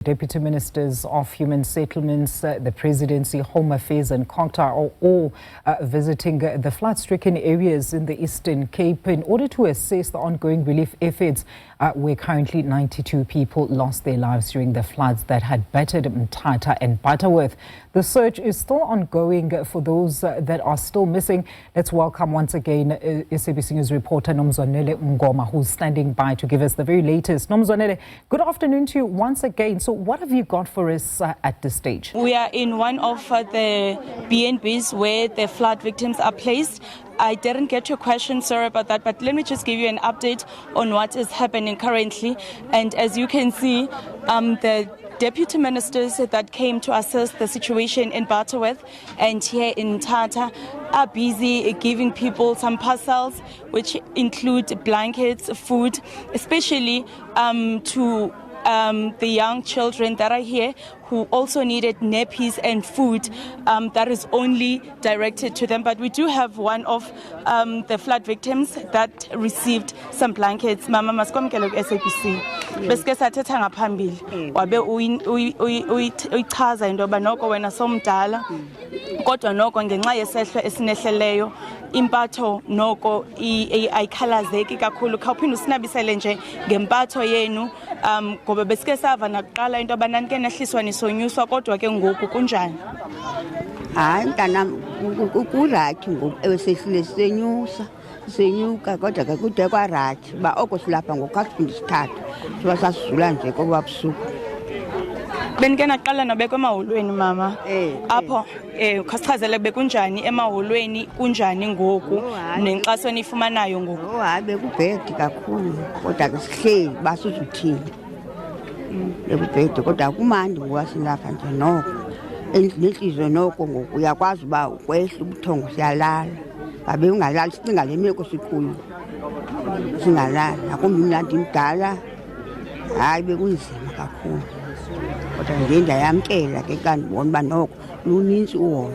Deputy Ministers of Human Settlements, the Presidency, Home Affairs and Cogta are all visiting the flood-stricken areas in the Eastern Cape in order to assess the ongoing relief efforts where currently 92 people lost their lives during the floods that had battered Mthatha and Butterworth. The search is still ongoing for those that are still missing. Let's welcome once again SABC News Reporter Nomzwanele Mngoma, who's standing by to give us the very latest. Nomzwanele, good afternoon to you once again. So what have you got for us at this stage? We are in one of the B&Bs where the flood victims are placed. I didn't get your question, sorry about that, but let me just give you an update on what is happening currently. And as you can see, the deputy ministers that came to assess the situation in Butterworth and here in Mthatha are busy giving people some parcels, which include blankets, food, especially to the young children that are here who also needed nappies and food that is only directed to them. But we do have one of the flood victims that received some blankets. Mama masikwamkele ku-SABC. Besike sathetha ngaphambili wabe uyichaza into yoba noko wena somdala kodwa noko ngenxa yesehlo esinehleleyo impatho noko ayikhalazeki kakhulu. Khawuphinde usinabisele nje ngempatho yenu ngoba besike sava nakuqala into yoba nanike nehliswa nisonyuswa kodwa ke ngoku kunjani? Hayi mntanam kurayithi ngoku esehlile senyuka kodwa ke kude kwarayithi uba oko silapha ngoku asiphinde sithathe soba sasizula nje koba busuku. Benike naqala nobekwa emaholweni mama apho khasichazele bekunjani emaholweni kunjani ngoku nenkxaso enifumanayo ngoku? Hayi bekubhedi kakhulu kodwa ke sihleli basuzuthini bekubhedi kodwa kumandi ngoba silapha nje noko enhlizwe noko ngoku uyakwazi uba ukwehla ubuthongo siyalala ngabe ungalali sicinga le meko sikuyo singalala akumbi mna ndimdala hayi bekunzima kakhulu kodwa nje ndiyamkela ke kanti ndibona uba noko luninzi uhoyo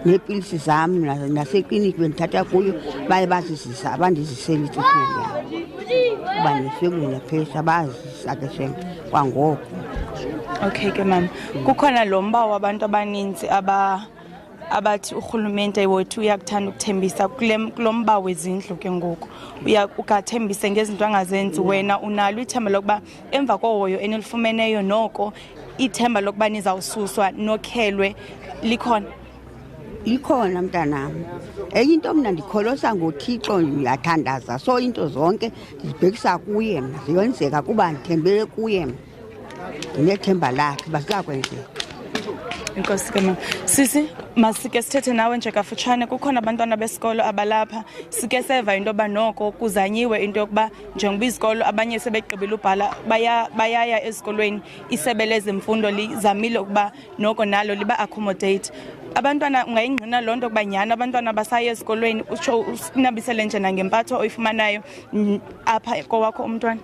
neepilisi zam nasekliniki bendithatha kuyo baye bazizisa abandiziseli itritimenti yabo uba neswekile nephesha bazisa ke shem kwangoko. Okay ke mama, kukhona lo mba wabantu abaninzi abathi urhulumente wethu uyakuthanda ukuthembisa kulo mba wezindlu ke ngoku ukathembise ngezinto angazenzi. Wena unalo ithemba lokuba emva kohoyo enilifumeneyo noko ithemba lokuba nizawususwa nokhelwe likhona mntanam? Enye into mna ndikholosa ngoThixo, ndiyathandaza, so into zonke ndizibhekisa kuye mna, ziyenzeka kuba ndithembele kuye mna, ndinethemba lakhe uba ziyakwenzeka. Inkosi ke mama. Sisi, masike sithethe nawe nje kafutshane. Kukhona abantwana besikolo abalapha, sike seva into yoba noko kuzanyiwe into yokuba njengoba izikolo abanye sebegqibile ubhala bayaya esikolweni, isebe lezemfundo lizamile ukuba noko nalo liba accommodate abantwana. Ungayingqina loo nto ukuba nyhani abantwana basaya esikolweni, utsho usinabisele nje nangempatho oyifumanayo apha kowakho umntwana?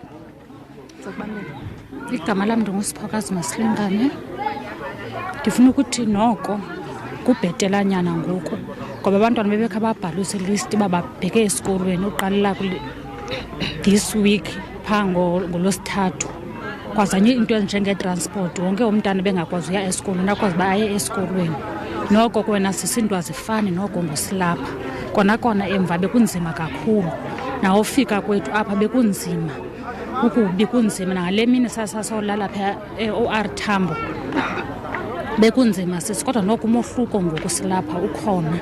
Igama lam ndinguSiphokazi Masilingane. Ndifuna ukuthi noko kubhetelanyana ngoku ngoba abantwana bebekhe babhalisa ilist bababheke esikolweni uqalela this week phaa ngolosithathu kwazanye into ezinjengetransport, wonke umntana bengakwazi uya esikolweni akwazi uba aye esikolweni. Noko kwena sisintwa zifani noko ngosilapha kona emva bekunzima kakhulu, nawofika kwethu apha bekunzima ukubi kunzima. Nangale mini sasolala phaa OR Tambo bekunzima sisi, kodwa noko umohluko ngoku silapha ukhona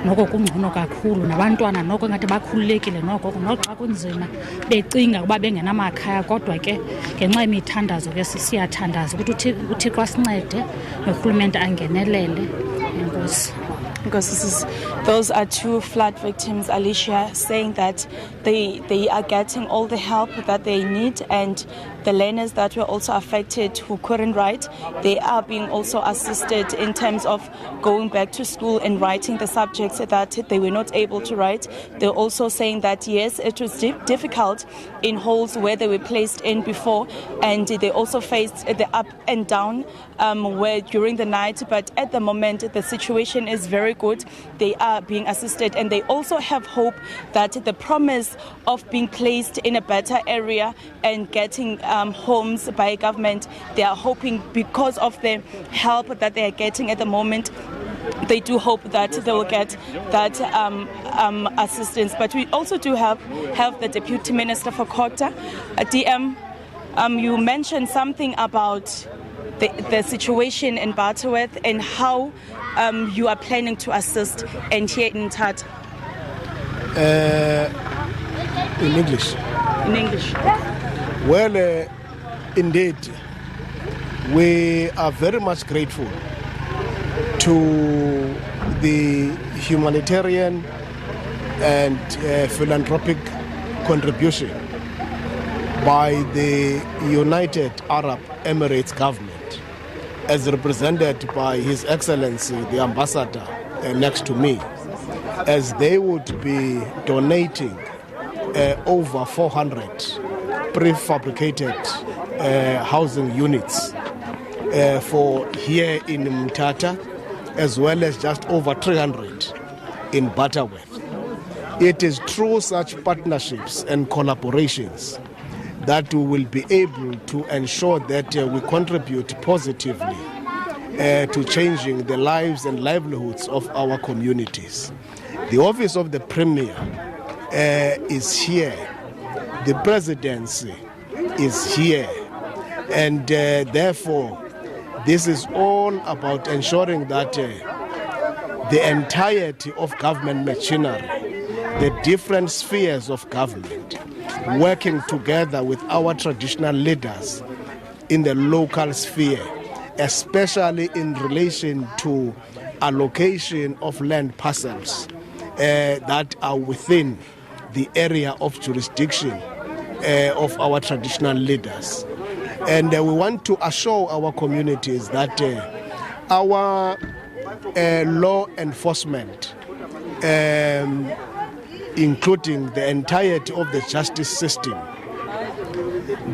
noko kungcono kakhulu. Nabantwana noko ngathi bakhululekile noko noxa kunzima becinga ukuba bengenamakhaya, kodwa ke ngenxa yemithandazo ke siyathandaza ukuthi uThixo asincede norhulumente angenelele. Enkosi. Because those are two flood victims, Alicia, saying that they are getting all the help that they need, and the learners that were also affected who couldn't write, they are being also assisted in terms of going back to school and writing the subjects that they were not able to write. They're also saying that yes, it was difficult in halls where they were placed in before, and they also faced the up and down where during the night, but at the moment the situation is very good. They are being assisted, and they also have hope that the promise of being placed in a better area and getting homes by government. They are hoping, because of the help that they are getting at the moment, they do hope that they will get that assistance. But we also do have the Deputy Minister for Cogta, DM. You mentioned something about the situation in Butterworth and how you are planning to assist, and here in Mthatha. In English. In English. Well, indeed, we are very much grateful to the humanitarian and philanthropic contribution by the United Arab Emirates government, as represented by His Excellency the Ambassador next to me, as they would be donating over 400 prefabricated housing units for here in Mthatha, as well as just over 300 in Butterworth. It is through such partnerships and collaborations that we will be able to ensure that we contribute positively to changing the lives and livelihoods of our communities. The Office of the Premier is here, the Presidency is here, and therefore this is all about ensuring that the entirety of government machinery, the different spheres of government, working together with our traditional leaders in the local sphere, especially in relation to allocation of land parcels that are within the area of jurisdiction of our traditional leaders. And we want to assure our communities that our law enforcement, including the entirety of the justice system,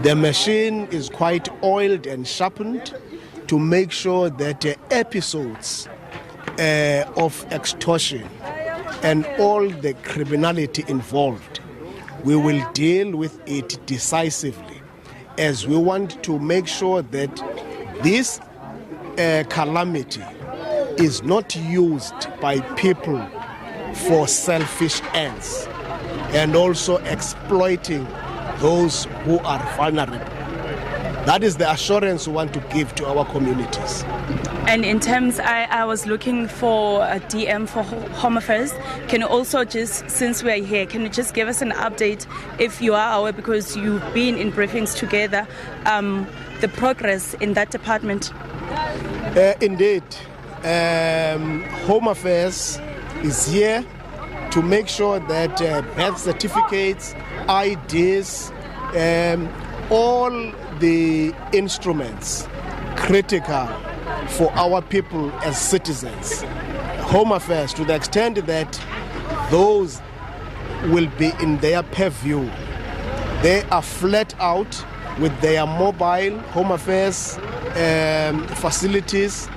the machine is quite oiled and sharpened to make sure that episodes of extortion and all the criminality involved, we will deal with it decisively, as we want to make sure that this calamity is not used by people for selfish ends and also exploiting those who are vulnerable. That is the assurance we want to give to our communities. And in terms, I was looking for a DM for Home Affairs. Can you also just, since we are here, can you just give us an update, if you are aware, because you've been in briefings together, the progress in that department? Indeed. Home Affairs is here to make sure that birth certificates, IDs, all the instruments critical for our people as citizens. Home Affairs, to the extent that those will be in their purview, they are flat out with their mobile Home Affairs facilities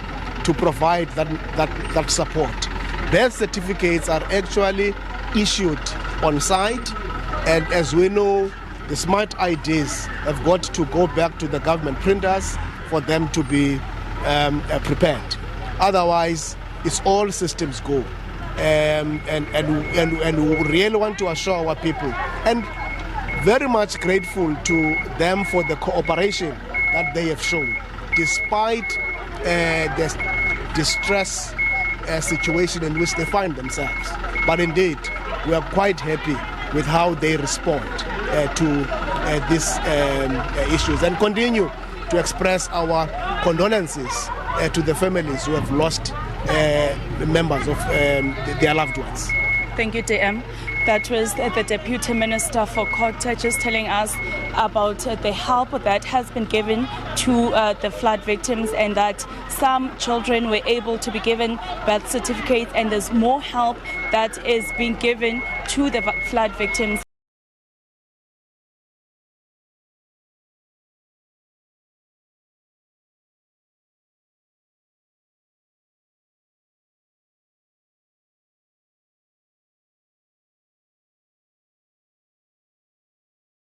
to provide that support. Birth certificates are actually issued on site, and as we know, the smart IDs have got to go back to the government printers for them to be prepared. Otherwise, it's all systems go. And we really want to assure our people, and very much grateful to them for the cooperation that they have shown, despite the distress situation in which they find themselves. But indeed, we are quite happy with how they respond to these issues, and continue to express our condolences to the families who have lost members of their loved ones. Thank you, DM. That was the Deputy Minister for Cogta, just telling us about the help that has been given to the flood victims, and that some children were able to be given birth certificates, and there's more help that is being given to the flood victims.